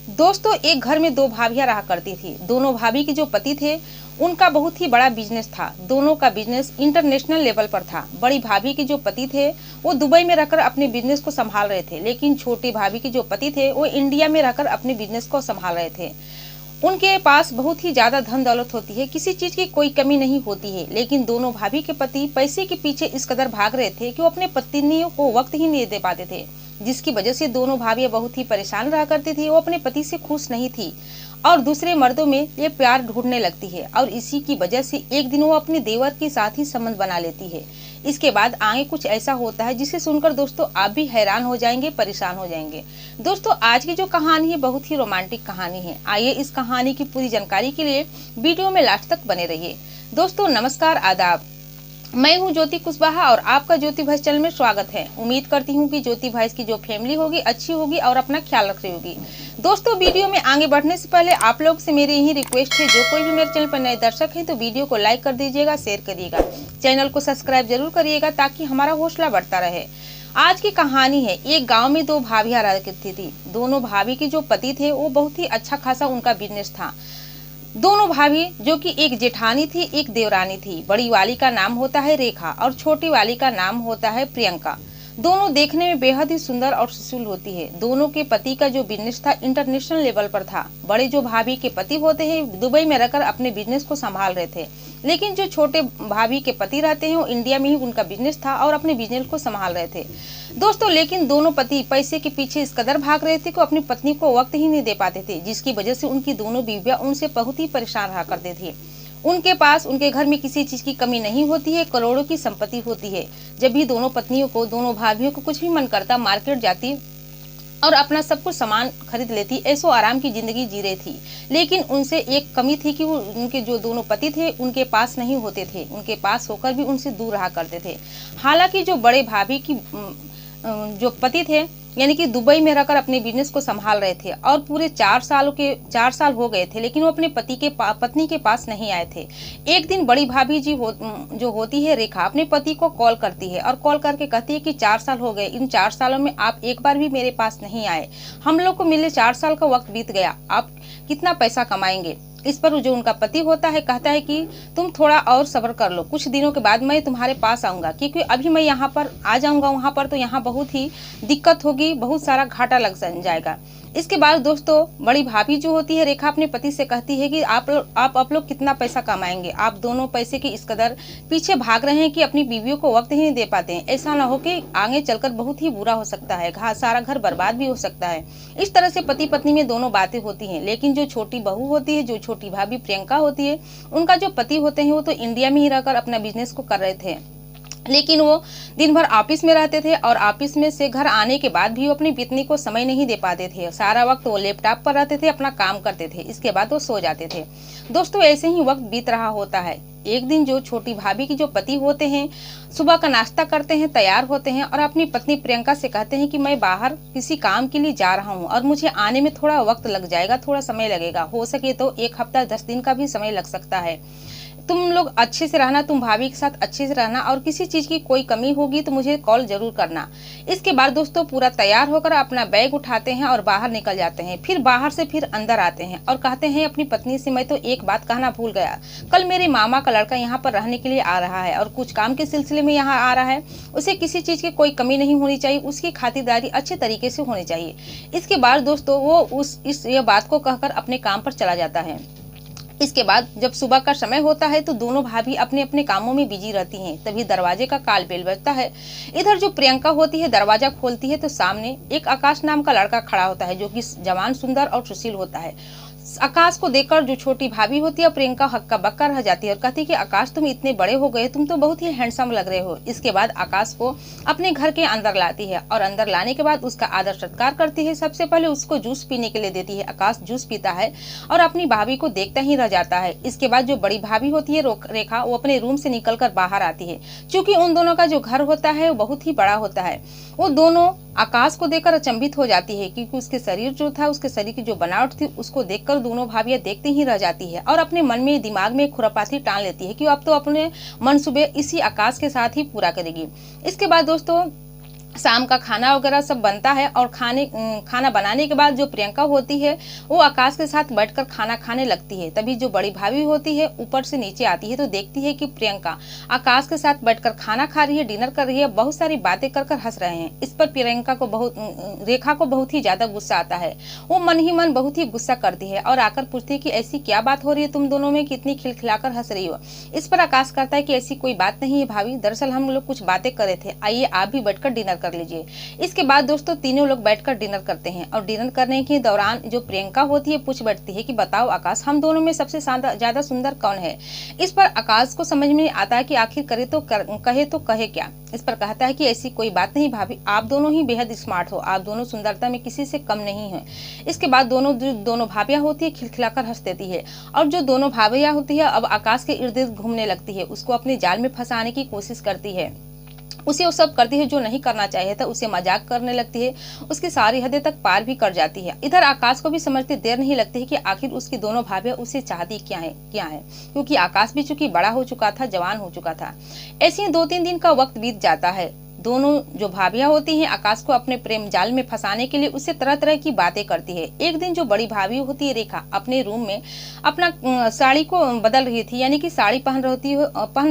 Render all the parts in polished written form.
दोस्तों, एक घर में दो भाभियां रहा करती थी। दोनों भाभी के जो पति थे उनका बहुत ही बड़ा बिजनेस था। दोनों का बिजनेस इंटरनेशनल लेवल पर था। बड़ी भाभी के जो पति थे वो दुबई में रहकर अपने बिजनेस को संभाल रहे थे, लेकिन छोटी भाभी के जो पति थे वो इंडिया में रहकर अपने बिजनेस को संभाल रहे थे। उनके पास बहुत ही ज्यादा धन दौलत होती है, किसी चीज की कोई कमी नहीं होती है, लेकिन दोनों भाभी के पति पैसे के पीछे इस कदर भाग रहे थे कि वो अपने पत्नियों को वक्त ही नहीं दे पाते थे, जिसकी वजह से दोनों भाभियां बहुत ही परेशान रहा करती थी। वो अपने पति से खुश नहीं थी और दूसरे मर्दों में ये प्यार ढूंढने लगती है और इसी की वजह से एक दिन वो अपने देवर के साथ ही संबंध बना लेती है। इसके बाद आगे कुछ ऐसा होता है जिसे सुनकर दोस्तों आप भी हैरान हो जाएंगे, परेशान हो जाएंगे। दोस्तों, आज की जो कहानी है बहुत ही रोमांटिक कहानी है। आइए इस कहानी की पूरी जानकारी के लिए वीडियो में लास्ट तक बने रहिए। दोस्तों नमस्कार, आदाब। मैं हूं ज्योति कुशवाहा और आपका ज्योति भॉइस चैनल में स्वागत है। उम्मीद करती हूं कि ज्योति भॉइस की जो फैमिली होगी अच्छी होगी और अपना ख्याल रख रही होगी। दोस्तों, वीडियो में आगे बढ़ने से पहले आप लोग से मेरी यही रिक्वेस्ट है, जो कोई भी मेरे चैनल पर नए दर्शक हैं तो वीडियो को लाइक कर दीजिएगा, शेयर करिएगा, चैनल को सब्सक्राइब जरूर करिएगा ताकि हमारा हौसला बढ़ता रहे। आज की कहानी है, एक गाँव में दो भाभियां रहा करती थी। दोनों भाभी के जो पति थे वो बहुत ही अच्छा खासा उनका बिजनेस था। दोनों भाभी जो कि एक जेठानी थी एक देवरानी थी। बड़ी वाली का नाम होता है रेखा और छोटी वाली का नाम होता है प्रियंका। दोनों देखने में बेहद ही सुंदर और सुशील होती है। दोनों के पति का जो बिजनेस था इंटरनेशनल लेवल पर था। बड़े जो भाभी के पति होते हैं दुबई में रहकर अपने बिजनेस को संभाल रहे थे, लेकिन जो छोटे भाभी के पति रहते हैं वो इंडिया में ही उनका बिजनेस था और अपने बिजनेस को संभाल रहे थे। दोस्तों, लेकिन दोनों पति पैसे के पीछे इस कदर भाग रहे थे कि अपनी पत्नी को वक्त ही नहीं दे पाते थे, जिसकी वजह से उनकी दोनों बीवियां उनसे बहुत ही परेशान रहा करते थे। उनके पास उनके घर में किसी चीज की कमी नहीं होती है, करोड़ों की संपत्ति होती है। जब भी दोनों पत्नियों को, दोनों भाभियों को कुछ भी मन करता मार्केट जाती और अपना सब कुछ सामान खरीद लेती, ऐसो आराम की जिंदगी जी रही थी। लेकिन उनसे एक कमी थी कि वो उनके जो दोनों पति थे उनके पास नहीं होते थे, उनके पास होकर भी उनसे दूर रहा करते थे। हालांकि जो बड़े भाभी की जो पति थे यानी कि दुबई में रहकर अपने बिजनेस को संभाल रहे थे और पूरे 4 साल हो गए थे, लेकिन वो अपने पत्नी के पास नहीं आए थे। एक दिन बड़ी भाभी जी जो होती है रेखा अपने पति को कॉल करती है और कॉल करके कहती है कि 4 साल हो गए, इन 4 सालों में आप एक बार भी मेरे पास नहीं आए। हम लोग को मिले 4 साल का वक्त बीत गया, आप कितना पैसा कमाएंगे। इस पर जो उनका पति होता है कहता है कि तुम थोड़ा और सब्र कर लो, कुछ दिनों के बाद मैं तुम्हारे पास आऊंगा, क्योंकि अभी मैं यहाँ पर आ जाऊंगा वहाँ पर तो यहाँ बहुत ही दिक्कत होगी, बहुत सारा घाटा लग जाएगा। इसके बाद दोस्तों बड़ी भाभी जो होती है रेखा अपने पति से कहती है कि आप लोग कितना पैसा कमाएंगे। आप दोनों पैसे के इस कदर पीछे भाग रहे हैं कि अपनी बीवियों को वक्त ही नहीं दे पाते हैं। ऐसा ना हो कि आगे चलकर बहुत ही बुरा हो सकता है, सारा घर बर्बाद भी हो सकता है। इस तरह से पति पत्नी में दोनों बातें होती हैं। लेकिन जो छोटी बहू होती है, जो छोटी भाभी प्रियंका होती है, उनका जो पति होते हैं वो तो इंडिया में ही रहकर अपना बिजनेस को कर रहे थे, लेकिन वो दिन भर ऑफिस में रहते थे और ऑफिस में से घर आने के बाद भी वो अपनी पत्नी को समय नहीं दे पाते थे। सारा वक्त वो लैपटॉप पर रहते थे, अपना काम करते थे, इसके बाद वो सो जाते थे। दोस्तों, ऐसे ही वक्त बीत रहा होता है। एक दिन जो छोटी भाभी की जो पति होते हैं सुबह का नाश्ता करते हैं, तैयार होते हैं और अपनी पत्नी प्रियंका से कहते हैं कि मैं बाहर किसी काम के लिए जा रहा हूँ और मुझे आने में थोड़ा वक्त लग जाएगा, थोड़ा समय लगेगा, हो सके तो 1 हफ्ता 10 दिन का भी समय लग सकता है। तुम लोग अच्छे से रहना, तुम भाभी के साथ अच्छे से रहना और किसी चीज की कोई कमी होगी तो मुझे कॉल जरूर करना। इसके बाद दोस्तों पूरा तैयार होकर अपना बैग उठाते हैं और बाहर निकल जाते हैं। फिर बाहर से फिर अंदर आते हैं और कहते हैं अपनी पत्नी से, मैं तो एक बात कहना भूल गया, कल मेरे मामा का लड़का यहाँ पर रहने के लिए आ रहा है और कुछ काम के सिलसिले में यहाँ आ रहा है। उसे किसी चीज की कोई कमी नहीं होनी चाहिए, उसकी खातिरदारी अच्छे तरीके से होनी चाहिए। इसके बाद दोस्तों वो ये बात को कहकर अपने काम पर चला जाता है। इसके बाद जब सुबह का समय होता है तो दोनों भाभी अपने अपने कामों में बिजी रहती हैं। तभी दरवाजे का काल बेल बजता है। इधर जो प्रियंका होती है दरवाजा खोलती है तो सामने एक आकाश नाम का लड़का खड़ा होता है, जो कि जवान, सुंदर और सुशील होता है। आकाश को देखकर जो छोटी भाभी होती है प्रियंका हक्का बक्का रह जाती है और कहती है कि आकाश तुम इतने बड़े हो गए, तुम तो बहुत ही हैंडसम लग रहे हो। इसके बाद आकाश को अपने घर के अंदर लाती है और अंदर लाने के बाद उसका आदर सत्कार करती है। सबसे पहले उसको जूस पीने के लिए देती है। आकाश जूस पीता है और अपनी भाभी को देखता ही रह जाता है। इसके बाद जो बड़ी भाभी होती है रेखा, वो अपने रूम से निकलकर बाहर आती है। चूंकि उन दोनों का जो घर होता है वो बहुत ही बड़ा होता है, वो दोनों आकाश को देखकर अचंभित हो जाती है, क्योंकि उसके शरीर जो था, उसके शरीर की जो बनावट थी, उसको देखकर दोनों भाभियां देखते ही रह जाती है और अपने मन में, दिमाग में खुरापाती टान लेती है कि अब तो अपने मनसूबे इसी आकाश के साथ ही पूरा करेगी। इसके बाद दोस्तों शाम का खाना वगैरह सब बनता है और खाना बनाने के बाद जो प्रियंका होती है वो आकाश के साथ बैठकर खाना खाने लगती है। तभी जो बड़ी भाभी होती है ऊपर से नीचे आती है तो देखती है कि प्रियंका आकाश के साथ बैठकर खाना खा रही है, डिनर कर रही है, बहुत सारी बातें कर कर हंस रहे हैं। इस पर प्रियंका को रेखा को बहुत ही ज्यादा गुस्सा आता है। वो मन ही मन बहुत ही गुस्सा करती है और आकर पूछती है कि ऐसी क्या बात हो रही है तुम दोनों में, कितनी खिलखिलाकर हंस रही हो। इस पर आकाश कहता है कि ऐसी कोई बात नहीं है भाभी, दरअसल हम लोग कुछ बातें कर रहे थे, आइए आप भी बैठकर डिनर कर लीजिए। इसके बाद दोस्तों तीनों लोग बैठकर डिनर करते हैं और डिनर करने के दौरान जो प्रियंका होती है पूछ बैठती है कि बताओ आकाश, हम दोनों में सबसे ज्यादा सुंदर कौन है। इस पर आकाश को समझ में नहीं आता है कि आखिर कहे तो कहे क्या। इस पर कहता है कि ऐसी कोई बात नहीं भाभी, आप दोनों ही बेहद स्मार्ट हो, आप दोनों सुंदरता में किसी से कम नहीं है। इसके बाद दोनों भाभियां होती है खिलखिलाकर हंस देती है और जो दोनों भाभियां होती है अब आकाश के इर्द गिर्द घूमने लगती है, उसको अपने जाल में फंसाने की कोशिश करती है। उसे वो सब करती है जो नहीं करना चाहिए था, उसे मजाक करने लगती है, उसकी सारी हदें तक पार भी कर जाती है। इधर आकाश को भी समझते देर नहीं लगती है कि आखिर उसकी दोनों भाभियां उसे चाहती क्या है क्योंकि आकाश भी चूंकि बड़ा हो चुका था, जवान हो चुका था। ऐसे ही 2-3 दिन का वक्त बीत जाता है। दोनों जो भाभियां होती हैं आकाश को अपने प्रेम जाल में फंसाने के लिए उससे तरह तरह की बातें करती है। एक दिन जो बड़ी भाभी होती है रेखा अपने रूम में अपना साड़ी को बदल रही थी, यानी कि साड़ी पहन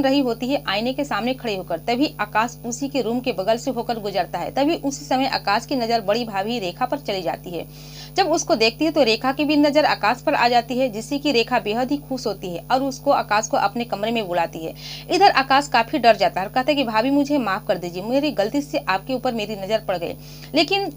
रही होती है आईने के सामने खड़े होकर। तभी आकाश उसी के रूम के बगल से होकर गुजरता है। तभी उसी समय आकाश की नजर बड़ी भाभी रेखा पर चली जाती है। जब उसको देखती है तो रेखा की भी नजर आकाश पर आ जाती है, जिससे कि रेखा बेहद ही खुश होती है और उसको आकाश को अपने कमरे में बुलाती है। इधर आकाश काफी डर जाता है और कहता है कि भाभी मुझे माफ कर दीजिए, मेरी गलती से आपके ऊपर मेरी नजर पड़ गई। लेकिन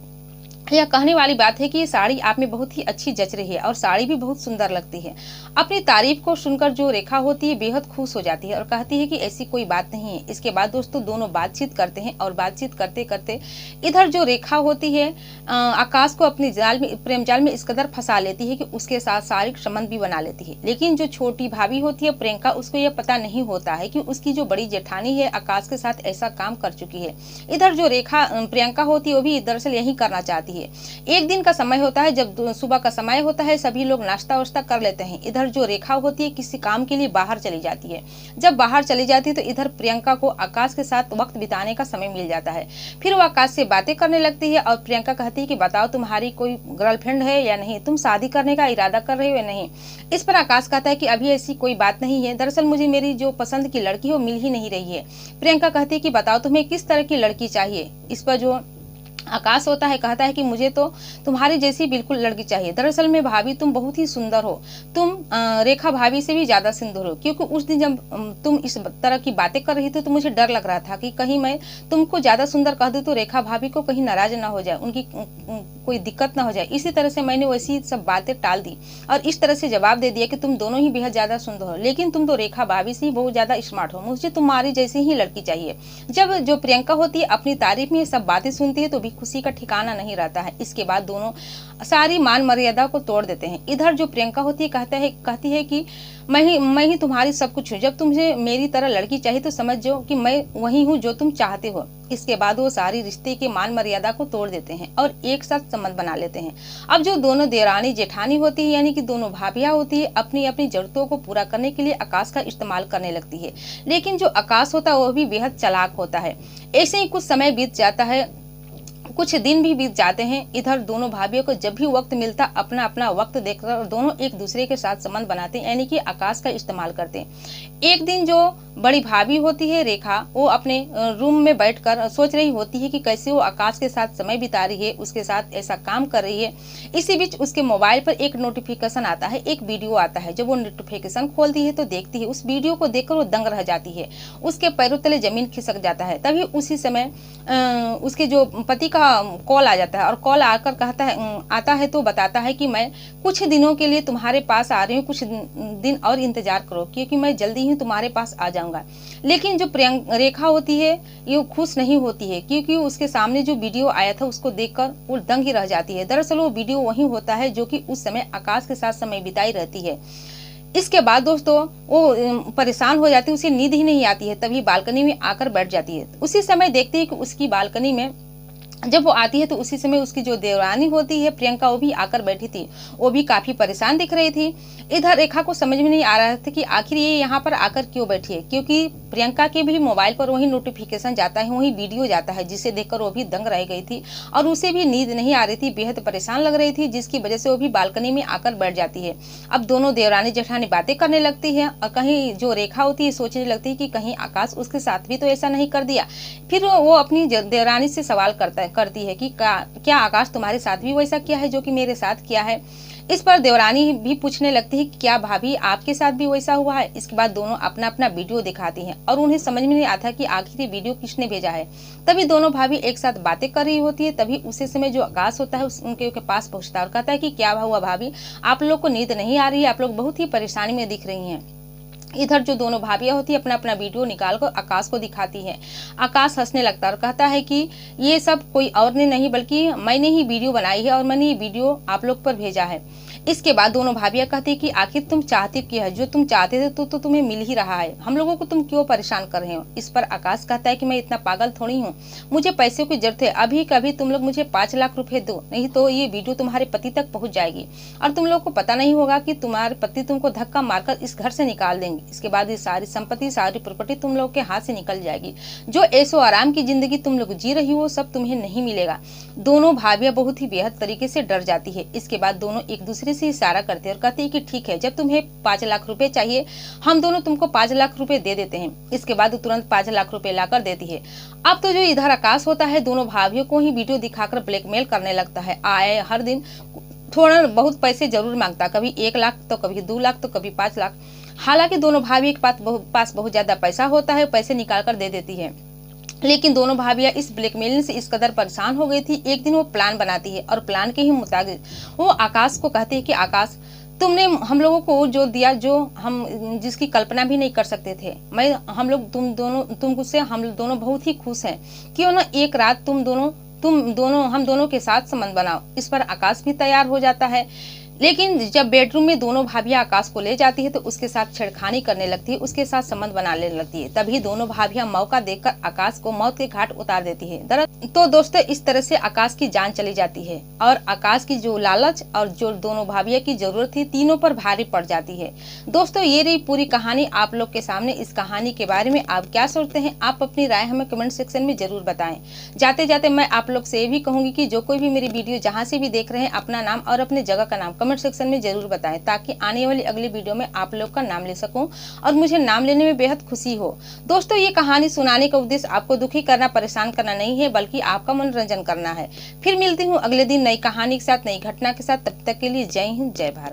यह कहने वाली बात है कि ये साड़ी आप में बहुत ही अच्छी जच रही है और साड़ी भी बहुत सुंदर लगती है। अपनी तारीफ को सुनकर जो रेखा होती है बेहद खुश हो जाती है और कहती है कि ऐसी कोई बात नहीं है। इसके बाद दोस्तों दोनों बातचीत करते हैं और बातचीत करते करते इधर जो रेखा होती है आकाश को अपने प्रेम जाल में इस कदर फंसा लेती है कि उसके साथ शारीरिक संबंध भी बना लेती है। लेकिन जो छोटी भाभी होती है प्रियंका, उसको यह पता नहीं होता है कि उसकी जो बड़ी जेठानी है आकाश के साथ ऐसा काम कर चुकी है। इधर जो रेखा प्रियंका होती है वो भी दरअसल यही करना चाहती है। एक दिन का समय होता है, जब सुबह का समय होता है, सभी लोग नाश्ता वाश्ता कर लेते हैं। इधर जो रेखा होती है किसी काम के लिए बाहर चली जाती है। जब बाहर चली जाती है तो इधर प्रियंका को आकाश के साथ वक्त बिताने का समय मिल जाता है। फिर वो आकाश से बातें करने लगती है और प्रियंका कहती है कि बताओ तुम्हारी कोई गर्लफ्रेंड है या नहीं, तुम शादी करने का इरादा कर रहे हो या नहीं। इस पर आकाश कहता है कि अभी ऐसी कोई बात नहीं है, दरअसल मुझे मेरी जो पसंद की लड़की हो मिल ही नहीं रही है। प्रियंका कहती है कि बताओ तुम्हें किस तरह की लड़की चाहिए। इस पर जो आकाश होता है कहता है कि मुझे तो तुम्हारी जैसी बिल्कुल लड़की चाहिए। दरअसल में भाभी तुम बहुत ही सुंदर हो, तुम रेखा भाभी से भी ज्यादा सुंदर हो। क्योंकि उस दिन जब तुम इस तरह की बातें कर रही थी तो मुझे डर लग रहा था कि कहीं मैं तुमको ज्यादा सुंदर कह दूं तो रेखा भाभी को कहीं नाराज ना हो जाए, उनकी कोई दिक्कत ना हो जाए। इसी तरह से मैंने वैसी सब बातें टाल दी और इस तरह से जवाब दे दिया कि तुम दोनों ही बेहद ज्यादा सुंदर हो, लेकिन तुम तो रेखा भाभी से ही बहुत ज्यादा स्मार्ट हो, मुझे तुम्हारी जैसी ही लड़की चाहिए। जब जो प्रियंका होती है अपनी तारीफ में सब बातें सुनती है तो भी खुशी का ठिकाना नहीं रहता है। इसके बाद दोनों सारी मान मर्यादा को तोड़ देते हैं। इधर जो प्रियंका होती है कहती है कि मैं ही तुम्हारी सब कुछ हूँ, जब तुम्हें मेरी तरह लड़की चाहिए तो समझ जाओ कि मैं वही हूँ जो तुम चाहते हो। इसके बाद वो सारी रिश्ते के मान मर्यादा को तोड़ देते हैं और एक साथ संबंध बना लेते हैं। अब जो दोनों देरानी जेठानी होती है यानी कि दोनों भाभियां होती है अपनी अपनी जरूरतों को पूरा करने के लिए आकाश का इस्तेमाल करने लगती है। लेकिन जो आकाश होता है वो भी बेहद चालाक होता है। ऐसे ही कुछ समय बीत जाता है, कुछ दिन भी बीत जाते हैं। इधर दोनों भाभियों को जब भी वक्त मिलता अपना अपना वक्त देखकर दोनों एक दूसरे के साथ संबंध बनाते हैं, यानी कि आकाश का इस्तेमाल करते हैं। एक दिन जो बड़ी भाभी होती है रेखा, वो अपने रूम में बैठकर सोच रही होती है कि कैसे वो आकाश के साथ समय बिता रही है, उसके साथ ऐसा काम कर रही है। इसी बीच उसके मोबाइल पर एक नोटिफिकेशन आता है, एक वीडियो आता है। जब वो नोटिफिकेशन खोलती है तो देखती है, उस वीडियो को देखकर वो दंग रह जाती है, उसके पैरों तले जमीन खिसक जाता है। तभी उसी समय उसके जो पति का कॉल आ जाता है और कॉल आकर आता है तो बताता है कि मैं कुछ दिनों के लिए तुम्हारे पास आ रही हूँ, कुछ दिन और इंतजार करो क्योंकि मैं जल्दी ही तुम्हारे पास आ जाऊंगा। लेकिन जो रेखा होती है ये खुश नहीं होती है क्योंकि उसके सामने जो वीडियो आया था उसको देखकर वो दंग ही रह जाती है। दरअसल वो वीडियो वही होता है जो कि उस समय आकाश के साथ समय बिताई रहती है। इसके बाद दोस्तों वो परेशान हो जाती है, उसे नींद ही नहीं आती है। तभी बालकनी में आकर बैठ जाती है। उसी समय देखती है कि उसकी बालकनी में जब वो आती है तो उसी समय उसकी जो देवरानी होती है प्रियंका, वो भी आकर बैठी थी। वो भी काफी परेशान दिख रही थी। इधर रेखा को समझ में नहीं आ रहा था कि आखिर ये यहाँ पर आकर क्यों बैठी है, क्योंकि प्रियंका के भी मोबाइल पर वही नोटिफिकेशन जाता है, वही वीडियो जाता है, जिसे देखकर वो भी दंग रह गई थी और उसे भी नींद नहीं आ रही थी, बेहद परेशान लग रही थी, जिसकी वजह से वो भी बालकनी में आकर बैठ जाती है। अब दोनों देवरानी जेठानी बातें करने लगती है और कहीं जो रेखा होती है सोचने लगती है कि कहीं आकाश उसके साथ भी तो ऐसा नहीं कर दिया। फिर वो अपनी देवरानी से सवाल करती है कि क्या आकाश तुम्हारे साथ भी वैसा किया है जो कि मेरे साथ किया है। इस पर देवरानी भी पूछने लगती है कि क्या भाभी आपके साथ भी वैसा हुआ है। इसके बाद दोनों अपना अपना वीडियो दिखाती हैं और उन्हें समझ में नहीं आता कि आखिर ये वीडियो किसने भेजा है। तभी दोनों भाभी एक साथ बातें कर रही होती है। तभी उसी समय जो आकाश होता है उनके पास पहुंचता है और कहता है कि क्या हुआ भाभी, आप लोग को नींद नहीं आ रही है, आप लोग बहुत ही परेशानी में दिख रही हैं। इधर जो दोनों भाभियां होती है अपना अपना वीडियो निकाल कर आकाश को दिखाती है। आकाश हंसने लगता है और कहता है कि ये सब कोई और ने नहीं बल्कि मैंने ही वीडियो बनाई है और मैंने ये वीडियो आप लोग पर भेजा है। इसके बाद दोनों भाभियां कहती है कि आखिर तुम चाहती क्या है, जो तुम चाहते थे तो तुम्हें मिल ही रहा है, हम लोगों को तुम क्यों परेशान कर रहे हो। इस पर आकाश कहता है कि मैं इतना पागल थोड़ी हूँ, मुझे पैसे की जरूरत है, अभी कभी तुम लोग मुझे 5 लाख रुपए दो, नहीं तो ये वीडियो तुम्हारे पति तक पहुंच जाएगी और तुम लोग को पता नहीं होगा कि तुम्हारे पति तुमको धक्का मारकर इस घर से निकाल देंगे। इसके बाद ये सारी संपत्ति सारी प्रॉपर्टी तुम लोग के हाथ से निकल जाएगी, जो ऐशो आराम की जिंदगी तुम लोग जी रही हो सब तुम्हें नहीं मिलेगा। दोनों भाभियां बहुत ही बेहद तरीके से डर जाती है। इसके बाद दोनों एक दूसरे से इशारा करते हैं और कहते हैं कि ठीक है, जब तुम्हें 5 लाख रुपए चाहिए हम दोनों तुमको 5 लाख रुपए दे देते हैं। इसके बाद तुरंत 5 लाख रुपए लाकर देती है। अब तो जो इधर आकाश होता है दोनों भाभियों को ही वीडियो दिखाकर ब्लैकमेल करने लगता है। आए हर दिन थोड़ा बहुत पैसे जरूर मांगता, कभी 1 लाख तो कभी 2 लाख तो कभी 5 लाख। हालांकि दोनों भाभी के पास बहुत ज्यादा पैसा होता है, पैसे निकाल कर दे देती है। लेकिन दोनों भाभियां इस ब्लैकमेलिंग से इस कदर परेशान हो गई थी। एक दिन वो प्लान बनाती है और प्लान के ही मुताबिक वो आकाश को कहती है कि आकाश, तुमने हम लोगों को जो दिया, जो हम जिसकी कल्पना भी नहीं कर सकते थे, हम दोनों बहुत ही खुश हैं। क्यों ना एक रात हम दोनों के साथ संबंध बनाओ। इस पर आकाश भी तैयार हो जाता है। लेकिन जब बेडरूम में दोनों भाभियां आकाश को ले जाती है तो उसके साथ छेड़खानी करने लगती है, उसके साथ संबंध बनाने लगती है। तभी दोनों भाभियां मौका देखकर आकाश को मौत के घाट उतार देती है। तो दोस्तों इस तरह से आकाश की जान चली जाती है और आकाश की जो लालच और जो दोनों भाभियां की जरूरत थी तीनों पर भारी पड़ जाती है। दोस्तों ये रही पूरी कहानी आप लोग के सामने। इस कहानी के बारे में आप क्या सोचते हैं, आप अपनी राय हमें कमेंट सेक्शन में जरूर बताएं। जाते जाते मैं आप लोग से ये भी कहूंगी कि जो कोई भी मेरी वीडियो जहाँ से भी देख रहे हैं अपना नाम और अपने जगह का नाम कमेंट सेक्शन में जरूर बताएं, ताकि आने वाली अगली वीडियो में आप लोग का नाम ले सकूं और मुझे नाम लेने में बेहद खुशी हो। दोस्तों ये कहानी सुनाने का उद्देश्य आपको दुखी करना, परेशान करना नहीं है, बल्कि आपका मनोरंजन करना है। फिर मिलती हूँ अगले दिन नई कहानी के साथ, नई घटना के साथ। तब तक के लिए जय हिंद, जय भारत।